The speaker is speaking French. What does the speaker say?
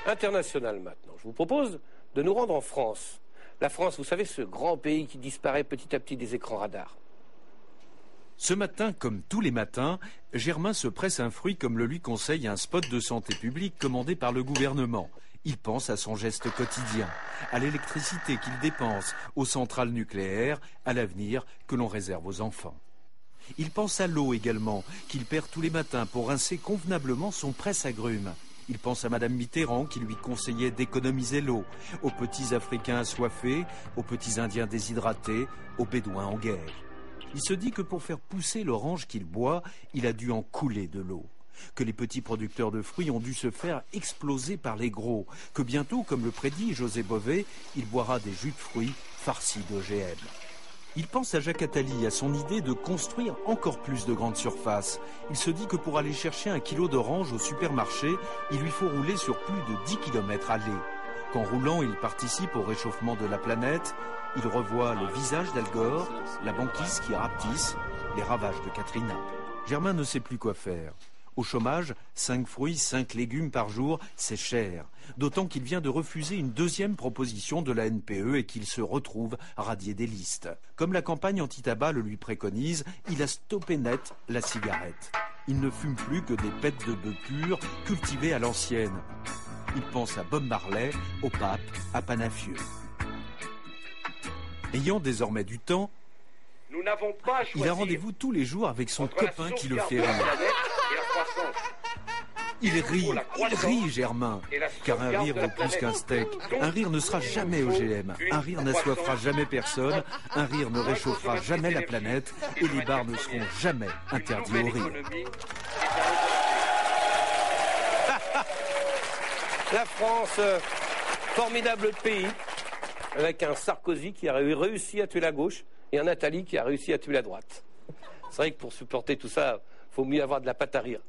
International maintenant. Je vous propose de nous rendre en France. La France, vous savez, ce grand pays qui disparaît petit à petit des écrans radars. Ce matin, comme tous les matins, Germain se presse un fruit comme le lui conseille un spot de santé publique commandé par le gouvernement. Il pense à son geste quotidien, à l'électricité qu'il dépense, aux centrales nucléaires, à l'avenir que l'on réserve aux enfants. Il pense à l'eau également, qu'il perd tous les matins pour rincer convenablement son presse-agrumes. Il pense à Madame Mitterrand qui lui conseillait d'économiser l'eau, aux petits Africains assoiffés, aux petits Indiens déshydratés, aux Bédouins en guerre. Il se dit que pour faire pousser l'orange qu'il boit, il a dû en couler de l'eau. Que les petits producteurs de fruits ont dû se faire exploser par les gros. Que bientôt, comme le prédit José Bové, il boira des jus de fruits farcis d'OGM. Il pense à Jacques Attali, à son idée de construire encore plus de grandes surfaces. Il se dit que pour aller chercher 1 kilo d'orange au supermarché, il lui faut rouler sur plus de 10 km allés. Qu'en roulant, il participe au réchauffement de la planète, il revoit le visage d'Al Gore, la banquise qui rapetisse, les ravages de Katrina. Germain ne sait plus quoi faire. Au chômage, 5 fruits, 5 légumes par jour, c'est cher. D'autant qu'il vient de refuser une deuxième proposition de la NPE et qu'il se retrouve radié des listes. Comme la campagne anti-tabac le lui préconise, il a stoppé net la cigarette. Il ne fume plus que des pêtes de bœuf purs cultivées à l'ancienne. Il pense à Bob Marley, au pape, à Panafieux. Ayant désormais du temps, il a rendez-vous tous les jours avec son copain qui le fait rire. Il rit Germain, car un rire vaut plus qu'un steak. Un rire ne sera jamais OGM, un rire n'assoiffera jamais personne, un rire ne réchauffera jamais la planète, et les bars ne seront jamais interdits au rire. La France, formidable pays, avec un Sarkozy qui a réussi à tuer la gauche et un Attali qui a réussi à tuer la droite. C'est vrai que pour supporter tout ça, il faut mieux avoir de la pâte à rire.